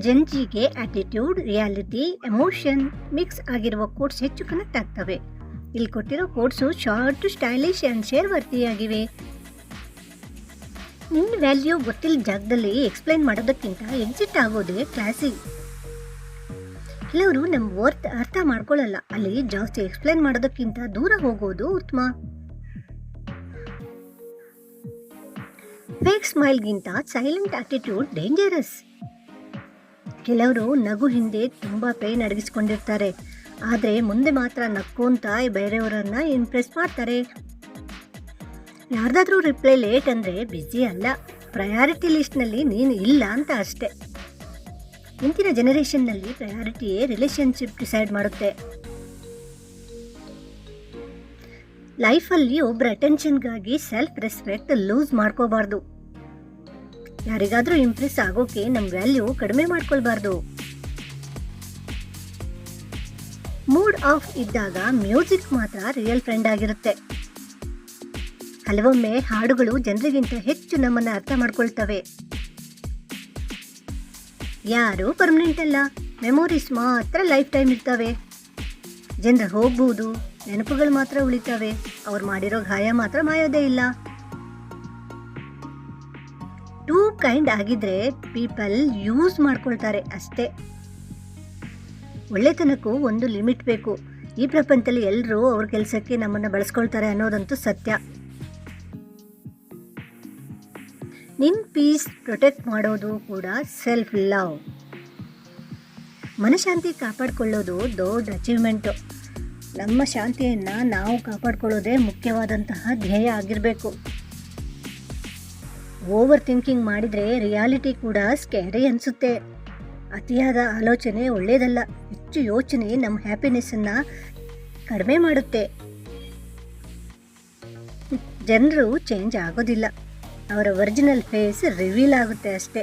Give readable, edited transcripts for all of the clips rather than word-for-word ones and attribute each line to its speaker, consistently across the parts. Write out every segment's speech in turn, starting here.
Speaker 1: ಜೆನ್ಜಿಗೆ attitude, reality, emotion mix ಆಗಿರುವ quotes ಹೆಚ್ಚು connect ಆಗ್ತವೆ. ಇಲ್ಲಿ ಕೊಟ್ಟಿರೋ quotes short, stylish and share ವರ್ತಿಯಾಗಿವೆ. ನಿನ್ನ ವ್ಯಾಲ್ಯೂ ಗೊತ್ತಿಲ್ಲ ಜಾಗದಲ್ಲಿ ಎಕ್ಸ್ಪ್ಲೈನ್ ಮಾಡೋದಕ್ಕಿಂತ ಎಕ್ಸಿಟ್ ಆಗೋದೇ ಕ್ಲಾಸಿ. ಕೆಲವರು ನಮ್ಮ ವರ್ತ್ ಅರ್ಥ ಮಾಡ್ಕೊಳ್ಳಲ್ಲ, ಅಲ್ಲಿ ಜಾಸ್ತಿ ಎಕ್ಸ್ಪ್ಲೈನ್ ಮಾಡೋದಕ್ಕಿಂತ ದೂರ ಹೋಗೋದು ಉತ್ತಮ. ಫೇಕ್ ಸ್ಮೈಲ್ಗಿಂತ ಸೈಲೆಂಟ್ ಆಟಿಟ್ಯೂಡ್ ಡೇಂಜರಸ್. ಕೆಲವರು ನಗು ಹಿಂದೆ ತುಂಬ ಪೇನ್ ಅಡಗಿಸ್ಕೊಂಡಿರ್ತಾರೆ, ಆದರೆ ಮುಂದೆ ಮಾತ್ರ ನಕ್ಕೊಂತ ಬೇರೆಯವರನ್ನ ಇಂಪ್ರೆಸ್ ಮಾಡ್ತಾರೆ. ಯಾರ್ದಾದ್ರೂ ರಿಪ್ಲೈ ಲೇಟ್ ಅಂದರೆ ಬ್ಯುಸಿ ಅಲ್ಲ, ಪ್ರಯಾರಿಟಿ ಲಿಸ್ಟ್ನಲ್ಲಿ ನೀನು ಇಲ್ಲ ಅಂತ ಅಷ್ಟೆ. ಇಂದಿನ ಜನರೇಷನ್ನಲ್ಲಿ ಪ್ರಯಾರಿಟಿಯೇ ರಿಲೇಷನ್ಶಿಪ್ ಡಿಸೈಡ್ ಮಾಡುತ್ತೆ. ಲೈಫಲ್ಲಿ ಒಬ್ಬರ ಅಟೆನ್ಷನ್ಗಾಗಿ ಸೆಲ್ಫ್ ರೆಸ್ಪೆಕ್ಟ್ ಲೂಸ್ ಮಾಡ್ಕೋಬಾರ್ದು. ಯಾರಿಗಾದ್ರೂ ಇಂಪ್ರೆಸ್ ಆಗೋಕೆ ನಮ್ಮ ವ್ಯಾಲ್ಯೂ ಕಡಿಮೆ ಮಾಡ್ಕೊಳ್ಬಾರ್ದು. ಮೂಡ್ ಆಫ್ ಇದ್ದಾಗ ಮ್ಯೂಸಿಕ್ ಮಾತ್ರ ರಿಯಲ್ ಫ್ರೆಂಡ್ ಆಗಿರುತ್ತೆ. ಹಲವೊಮ್ಮೆ ಹಾಡುಗಳು ಜನರಿಗಿಂತ ಹೆಚ್ಚು ನಮ್ಮನ್ನು ಅರ್ಥ ಮಾಡ್ಕೊಳ್ತವೆ. ಯಾರು ಪರ್ಮನೆಂಟ್ ಅಲ್ಲ, ಮೆಮೊರೀಸ್ ಮಾತ್ರ ಲೈಫ್ ಟೈಮ್ ಇರ್ತವೆ. ಜನರು ಹೋಗ್ಬೋದು, ನೆನಪುಗಳು ಮಾತ್ರ ಉಳಿತವೆ, ಅವ್ರು ಮಾಡಿರೋ ಗಾಯ ಮಾತ್ರ ಮಾಯೋದೇ ಇಲ್ಲ. ಟೂ ಕೈಂಡ್ ಆಗಿದ್ರೆ ಪೀಪಲ್ ಯೂಸ್ ಮಾಡ್ಕೊಳ್ತಾರೆ ಅಷ್ಟೇ. ಒಳ್ಳೆತನಕ್ಕೂ ಒಂದು ಲಿಮಿಟ್ ಬೇಕು. ಈ ಪ್ರಪಂಚದಲ್ಲಿ ಎಲ್ಲರೂ ಅವ್ರ ಕೆಲಸಕ್ಕೆ ನಮ್ಮನ್ನು ಬಳಸ್ಕೊಳ್ತಾರೆ ಅನ್ನೋದಂತೂ ಸತ್ಯ. ನಿನ್ನ ಪೀಸ್ ಪ್ರೊಟೆಕ್ಟ್ ಮಾಡೋದು ಕೂಡ ಸೆಲ್ಫ್ ಲವ್. ಮನಶಾಂತಿ ಕಾಪಾಡಿಕೊಳ್ಳೋದು ದೊಡ್ಡ ಅಚೀವ್ಮೆಂಟು. ನಮ್ಮ ಶಾಂತಿಯನ್ನು ನಾವು ಕಾಪಾಡಿಕೊಳ್ಳೋದೇ ಮುಖ್ಯವಾದಂತಹ ಧ್ಯೇಯ ಆಗಿರಬೇಕು. ಓವರ್ ಥಿಂಕಿಂಗ್ ಮಾಡಿದರೆ ರಿಯಾಲಿಟಿ ಕೂಡ ಸ್ಕ್ಯಾರಿ ಅನಿಸುತ್ತೆ. ಅತಿಯಾದ ಆಲೋಚನೆ ಒಳ್ಳೆಯದಲ್ಲ. ಹೆಚ್ಚು ಯೋಚನೆ ನಮ್ಮ ಹ್ಯಾಪಿನೆಸ್ಸನ್ನು ಕಡಿಮೆ ಮಾಡುತ್ತೆ. ಜನರು ಚೇಂಜ್ ಆಗೋದಿಲ್ಲ, ಅವರ ಒರಿಜಿನಲ್ ಫೇಸ್ ರಿವೀಲ್ ಆಗುತ್ತೆ ಅಷ್ಟೇ.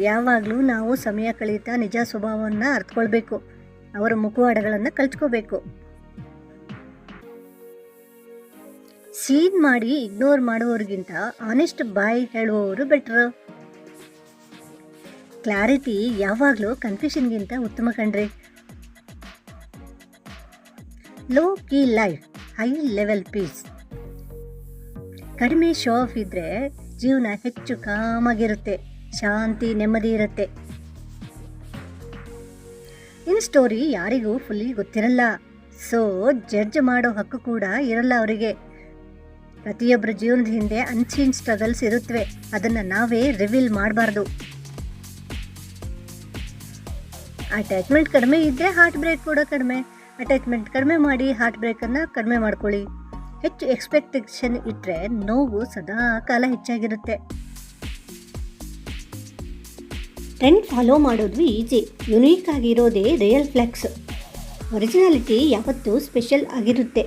Speaker 1: ಯಾವಾಗಲೂ ನಾವು ಸಮಯ ಕಳೀತಾ ನಿಜ ಸ್ವಭಾವವನ್ನು ಅರ್ಥಕೊಳ್ಬೇಕು, ಅವರ ಮುಖವಾಡಗಳನ್ನು ಕಲ್ತ್ಕೋಬೇಕು. ಸೀನ್ ಮಾಡಿ ಇಗ್ನೋರ್ ಮಾಡುವವರಿಗಿಂತ ಆನೆಸ್ಟ್ ಬಾಯ್ ಹೇಳುವವರು ಬೆಟ್ರು. ಕ್ಲಾರಿಟಿ ಯಾವಾಗಲೂ ಕನ್ಫ್ಯೂಷನ್ಗಿಂತ ಉತ್ತಮ ಕಣ್ರಿ. Low key life, high level peace. ಕಡಿಮೆ ಶೋ ಆಫ್ ಇದ್ದರೆ ಜೀವನ ಹೆಚ್ಚು ಕಾಮಾಗಿರುತ್ತೆ, ಶಾಂತಿ ನೆಮ್ಮದಿ ಇರುತ್ತೆ. ಇನ್ ಸ್ಟೋರಿ ಯಾರಿಗೂ ಫುಲ್ಲಿ ಗೊತ್ತಿರಲ್ಲ, ಸೊ ಜಡ್ಜ್ ಮಾಡೋ ಹಕ್ಕು ಕೂಡ ಇರಲ್ಲ ಅವರಿಗೆ. ಪ್ರತಿಯೊಬ್ಬರ ಜೀವನದ ಹಿಂದೆ ಅನ್ಸೀನ್ ಸ್ಟ್ರಗಲ್ಸ್ ಇರುತ್ತವೆ, ಅದನ್ನು ನಾವೇ ರಿವೀಲ್ ಮಾಡಬಾರ್ದು. ಅಟ್ಯಾಚ್ಮೆಂಟ್ ಕಡಿಮೆ ಇದ್ದರೆ ಹಾರ್ಟ್ ಬ್ರೇಕ್ ಕೂಡ ಕಡಿಮೆ. ಅಟ್ಯಾಚ್ಮೆಂಟ್ ಕಡಿಮೆ ಮಾಡಿ ಹಾರ್ಟ್ ಬ್ರೇಕನ್ನು ಕಡಿಮೆ ಮಾಡ್ಕೊಳ್ಳಿ. ಹೆಚ್ಚು ಎಕ್ಸ್ಪೆಕ್ಟೇಷನ್ ಇಟ್ಟರೆ ನೋವು ಸದಾ ಕಾಲ ಹೆಚ್ಚಾಗಿರುತ್ತೆ. ಟ್ರೆಂಡ್ ಫಾಲೋ ಮಾಡೋದು ಈಸಿ, ಯುನೀಕ್ ಆಗಿರೋದೇ ರಿಯಲ್ ಫ್ಲೆಕ್ಸ್. ಒರಿಜಿನಾಲಿಟಿ ಯಾವತ್ತೂ ಸ್ಪೆಷಲ್ ಆಗಿರುತ್ತೆ.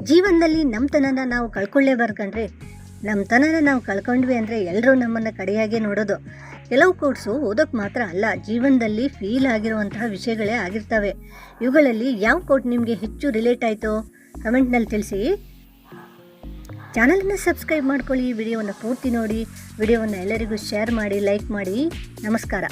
Speaker 1: ಜೀವನದಲ್ಲಿ ನಮ್ಮತನನ ನಾವು ಕಳ್ಕೊಳ್ಳೇಬಾರ್ದು. ನಮ್ಮತನನ ನಾವು ಕಳ್ಕೊಂಡ್ವಿ ಅಂದರೆ ಎಲ್ಲರೂ ನಮ್ಮನ್ನು ಕಡೆಯಾಗೆ ನೋಡೋದು. ಕೆಲವು ಕೋಟ್ಸು ಓದೋಕ್ಕೆ ಮಾತ್ರ ಅಲ್ಲ, ಜೀವನದಲ್ಲಿ ಫೀಲ್ ಆಗಿರುವಂತಹ ವಿಷಯಗಳೇ ಆಗಿರ್ತವೆ. ಇವುಗಳಲ್ಲಿ ಯಾವ ಕೋಟ್ ನಿಮಗೆ ಹೆಚ್ಚು ರಿಲೇಟ್ ಆಯಿತೋ ಕಮೆಂಟ್ನಲ್ಲಿ ತಿಳಿಸಿ. ಚಾನಲನ್ನು ಸಬ್ಸ್ಕ್ರೈಬ್ ಮಾಡ್ಕೊಳ್ಳಿ, ವಿಡಿಯೋವನ್ನು ಪೂರ್ತಿ ನೋಡಿ, ವಿಡಿಯೋವನ್ನು ಎಲ್ಲರಿಗೂ ಶೇರ್ ಮಾಡಿ, ಲೈಕ್ ಮಾಡಿ. ನಮಸ್ಕಾರ.